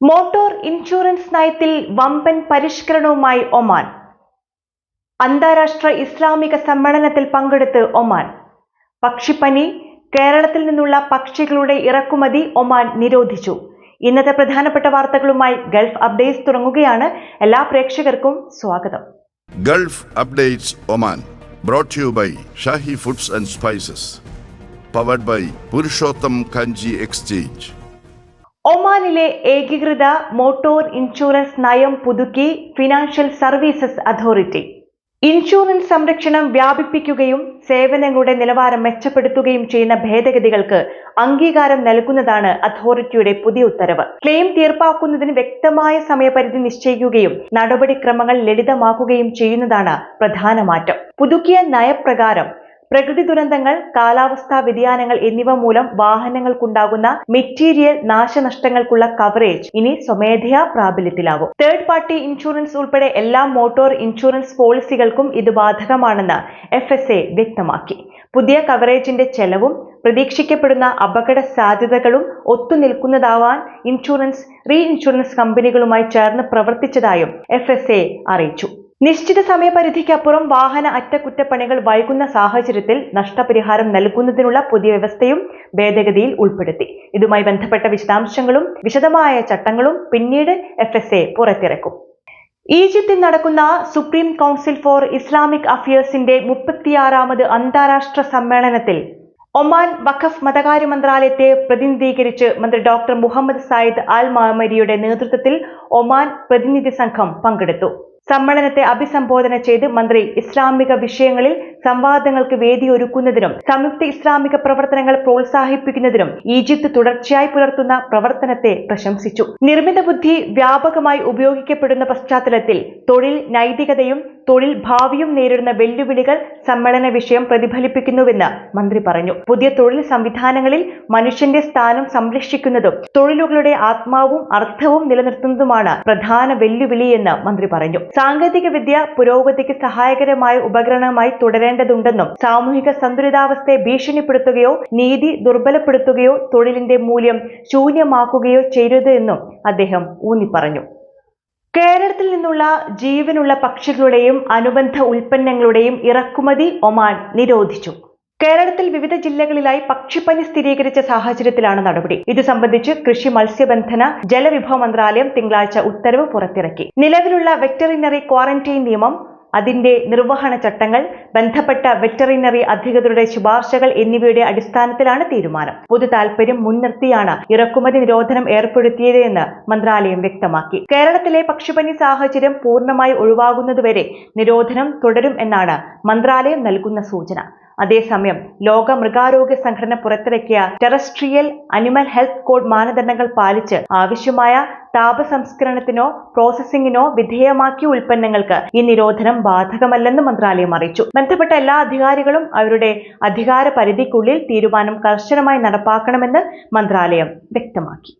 Motor insurance നയത്തിൽ വമ്പൻ പരിഷ്കരണവുമായി Oman. അന്താരാഷ്ട്ര ഇസ്ലാമിക സമ്മേളനത്തിൽ പങ്കെടുത്ത് ഒമാൻ. പക്ഷിപ്പനി, കേരളത്തിൽ നിന്നുള്ള പക്ഷികളുടെ ഇറക്കുമതി ഒമാൻ നിരോധിച്ചു. ഇന്നത്തെ പ്രധാനപ്പെട്ട വാർത്തകളുമായി ഗൾഫ് അപ്ഡേറ്റ്സ് തുടങ്ങുകയാണ്. എല്ലാ പ്രേക്ഷകർക്കും സ്വാഗതം. Gulf updates Oman brought to you by Shahi foods and spices, powered by Purushottam Kanji exchange. ഒമാനിലെ ഏകീകൃത മോട്ടോർ ഇൻഷുറൻസ് നയം പുതുക്കി ഫിനാൻഷ്യൽ സർവീസസ് അതോറിറ്റി. ഇൻഷുറൻസ് സംരക്ഷണം വ്യാപിപ്പിക്കുകയും സേവനങ്ങളുടെ നിലവാരം മെച്ചപ്പെടുത്തുകയും ചെയ്യുന്ന ഭേദഗതികൾക്ക് അംഗീകാരം നൽകുന്നതാണ് അതോറിറ്റിയുടെ പുതിയ ഉത്തരവ്. ക്ലെയിം തീർപ്പാക്കുന്നതിന് വ്യക്തമായ സമയപരിധി നിശ്ചയിക്കുകയും നടപടിക്രമങ്ങൾ ലളിതമാക്കുകയും ചെയ്യുന്നതാണ് പ്രധാന മാറ്റം. പുതുക്കിയ നയപ്രകാരം പ്രകൃതി ദുരന്തങ്ങൾ, കാലാവസ്ഥാ വ്യതിയാനങ്ങൾ എന്നിവ മൂലം വാഹനങ്ങൾക്കുണ്ടാകുന്ന മെറ്റീരിയൽ നാശനഷ്ടങ്ങൾക്കുള്ള കവറേജ് ഇനി സ്വമേധയാ പ്രാബല്യത്തിലാവും. തേർഡ് പാർട്ടി ഇൻഷുറൻസ് ഉൾപ്പെടെ എല്ലാ മോട്ടോർ ഇൻഷുറൻസ് പോളിസികൾക്കും ഇത് ബാധകമാണെന്ന് FSA വ്യക്തമാക്കി. പുതിയ കവറേജിന്റെ ചെലവും പ്രതീക്ഷിക്കപ്പെടുന്ന അപകട സാധ്യതകളും ഒത്തുനിൽക്കുന്നതാവാൻ റീ ഇൻഷുറൻസ് കമ്പനികളുമായി ചേർന്ന് പ്രവർത്തിച്ചതായും FSA അറിയിച്ചു. നിശ്ചിത സമയപരിധിക്കപ്പുറം വാഹന അറ്റകുറ്റപ്പണികൾ വൈകുന്ന സാഹചര്യത്തിൽ നഷ്ടപരിഹാരം നൽകുന്നതിനുള്ള പുതിയ വ്യവസ്ഥയും ഭേദഗതിയിൽ ഉൾപ്പെടുത്തി. ഇതുമായി ബന്ധപ്പെട്ട വിശദാംശങ്ങളും വിശദമായ ചട്ടങ്ങളും പിന്നീട് FSA പുറത്തിറക്കും. ഈജിപ്തിൽ നടക്കുന്ന സുപ്രീം കൗൺസിൽ ഫോർ ഇസ്ലാമിക് അഫയേഴ്സിന്റെ 36ാമത് അന്താരാഷ്ട്ര സമ്മേളനത്തിൽ ഒമാൻ വഖഫ് മതകാര്യ മന്ത്രാലയത്തെ പ്രതിനിധീകരിച്ച് മന്ത്രി ഡോക്ടർ മുഹമ്മദ് സയ്യിദ് അൽ മഅമരിയുടെ നേതൃത്വത്തിൽ ഒമാൻ പ്രതിനിധി സംഘം പങ്കെടുത്തു. സമ്മേളനത്തെ അഭിസംബോധന ചെയ്ത് മന്ത്രി ഇസ്ലാമിക വിഷയങ്ങളിൽ സംവാദങ്ങൾക്ക് വേദിയൊരുക്കുന്നതിനും സംയുക്ത ഇസ്ലാമിക പ്രവർത്തനങ്ങൾ പ്രോത്സാഹിപ്പിക്കുന്നതിനും ഈജിപ്ത് തുടർച്ചയായി പുലർത്തുന്ന പ്രവർത്തനത്തെ പ്രശംസിച്ചു. നിർമ്മിത ബുദ്ധി വ്യാപകമായി ഉപയോഗിക്കപ്പെടുന്ന പശ്ചാത്തലത്തിൽ തൊഴിൽ നൈതികതയും തൊഴിൽ ഭാവിയും നേരിടുന്ന വെല്ലുവിളികൾ സമ്മേളന വിഷയം പ്രതിഫലിപ്പിക്കുന്നുവെന്ന് മന്ത്രി പറഞ്ഞു. പുതിയ തൊഴിൽ സംവിധാനങ്ങളിൽ മനുഷ്യന്റെ സ്ഥാനം സംരക്ഷിക്കുന്നതും തൊഴിലുകളുടെ ആത്മാവും അർത്ഥവും നിലനിർത്തുന്നതുമാണ് പ്രധാന വെല്ലുവിളിയെന്ന് മന്ത്രി പറഞ്ഞു. സാങ്കേതിക വിദ്യ പുരോഗതിക്ക് സഹായകരമായ ഉപകരണമായി തുടരേണ്ടതുണ്ടെന്നും സാമൂഹിക സന്തുലിതാവസ്ഥയെ ഭീഷണിപ്പെടുത്തുകയോ നീതി ദുർബലപ്പെടുത്തുകയോ തൊഴിലിന്റെ മൂല്യം ശൂന്യമാക്കുകയോ ചെയ്യരുത് എന്നും അദ്ദേഹം ഊന്നിപ്പറഞ്ഞു. കേരളത്തിൽ നിന്നുള്ള ജീവനുള്ള പക്ഷികളുടെയും അനുബന്ധ ഉൽപ്പന്നങ്ങളുടെയും ഇറക്കുമതി ഒമാൻ നിരോധിച്ചു. കേരളത്തിൽ വിവിധ ജില്ലകളിലായി പക്ഷിപ്പനി സ്ഥിരീകരിച്ച സാഹചര്യത്തിലാണ് നടപടി. ഇത് സംബന്ധിച്ച് കൃഷി മത്സ്യബന്ധന ജലവിഭവ മന്ത്രാലയം തിങ്കളാഴ്ച ഉത്തരവ് പുറത്തിറക്കി. നിലവിലുള്ള വെറ്ററിനറി ക്വാറന്റൈൻ നിയമം, അതിന്റെ നിർവഹണ ചട്ടങ്ങൾ, ബന്ധപ്പെട്ട വെറ്ററിനറി അധികൃതരുടെ ശുപാർശകൾ എന്നിവയുടെ അടിസ്ഥാനത്തിലാണ് തീരുമാനം. പൊതു താൽപര്യം മുൻനിർത്തിയാണ് ഇറക്കുമതി നിരോധനം ഏർപ്പെടുത്തിയത് എന്ന് മന്ത്രാലയം വ്യക്തമാക്കി. കേരളത്തിലെ പക്ഷിപ്പനി സാഹചര്യം പൂർണ്ണമായി ഒഴിവാകുന്നതുവരെ നിരോധനം തുടരും എന്നാണ് മന്ത്രാലയം നൽകുന്ന സൂചന. അതേസമയം ലോക മൃഗാരോഗ്യ സംഘടന പുറത്തിറക്കിയ ടെറസ്ട്രിയൽ അനിമൽ ഹെൽത്ത് കോഡ് മാനദണ്ഡങ്ങൾ പാലിച്ച് ആവശ്യമായ താപസംസ്കരണത്തിനോ പ്രോസസ്സിംഗിനോ വിധേയമാക്കിയ ഉൽപ്പന്നങ്ങൾക്ക് ഈ നിരോധനം ബാധകമല്ലെന്ന് മന്ത്രാലയം അറിയിച്ചു. ബന്ധപ്പെട്ട എല്ലാ അധികാരികളും അവരുടെ അധികാര പരിധിക്കുള്ളിൽ തീരുമാനം കർശനമായി നടപ്പാക്കണമെന്ന് മന്ത്രാലയം വ്യക്തമാക്കി.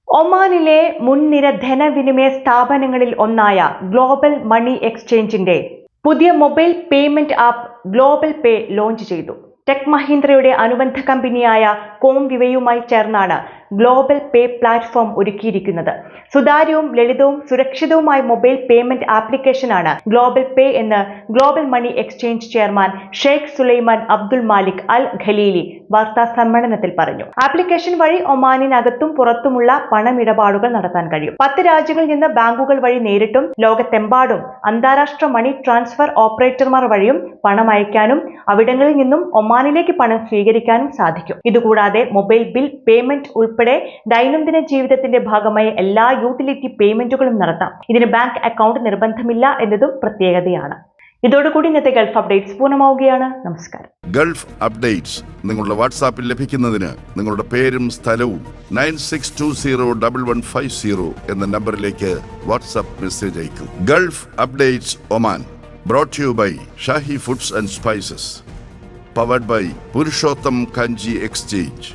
ഒമാനിലെ മുൻനിര ധനവിനിമയ സ്ഥാപനങ്ങളിൽ ഒന്നായ ഗ്ലോബൽ മണി എക്സ്ചേഞ്ചിന്റെ പുതിയ മൊബൈൽ പേയ്മെന്റ് ആപ്പ് ഗ്ലോബൽ പേ ലോഞ്ച് ചെയ്തു. ടെക് മഹീന്ദ്രയുടെ അനുബന്ധ കമ്പനിയായ കോംവിവയുമായി ചേർന്നാണ് ഗ്ലോബൽ പേ പ്ലാറ്റ്ഫോം ഒരുക്കിയിരിക്കുന്നത്. സുതാര്യവും ലളിതവും സുരക്ഷിതവുമായ മൊബൈൽ പേയ്മെന്റ് ആപ്ലിക്കേഷനാണ് ഗ്ലോബൽ പേ എന്ന് global money exchange chairman Sheikh Sulaiman Abdul Malik Al Khalili വാർത്താ സമ്മേളനത്തിൽ പറഞ്ഞു. ആപ്ലിക്കേഷൻ വഴി ഒമാനിനകത്തും പുറത്തുമുള്ള പണമിടപാടുകൾ നടത്താൻ കഴിയും. 10 രാജ്യങ്ങളിൽ നിന്ന് ബാങ്കുകൾ വഴി നേരിട്ടും ലോകത്തെമ്പാടും അന്താരാഷ്ട്ര മണി ട്രാൻസ്ഫർ ഓപ്പറേറ്റർമാർ വഴിയും പണം അയക്കാനും അവിടങ്ങളിൽ നിന്നും ഒമാനിലേക്ക് പണം സ്വീകരിക്കാനും സാധിക്കും. ഇതുകൂടാതെ മൊബൈൽ ബിൽ പേയ്മെന്റ് ഉൾപ്പെടെ ദൈനംദിന ജീവിതത്തിന്റെ ഭാഗമായ എല്ലാ യൂട്ടിലിറ്റി പേയ്മെന്റുകളും നടത്താം. ഇതിന് ബാങ്ക് അക്കൗണ്ട് നിർബന്ധമില്ല എന്നതും പ്രത്യേകതയാണ്. ഇതോടുകൂടി ഇന്നത്തെ ഗൾഫ് അപ്ഡേറ്റ്സ് പൂർണ്ണമാവുകയാണ്. നമസ്കാരം. ഗൾഫ് അപ്ഡേറ്റ്സ് നിങ്ങളുടെ വാട്സാപ്പിൽ ലഭിക്കുന്നതിന് നിങ്ങളുടെ പേരും സ്ഥലവും 96201150 എന്ന നമ്പറിലേക്ക് വാട്സാപ്പ് മെസ്സേജ് അയക്കൂ. Gulf updates Oman brought to you by Shahi foods and spices, powered by Purushottam Kanji exchange.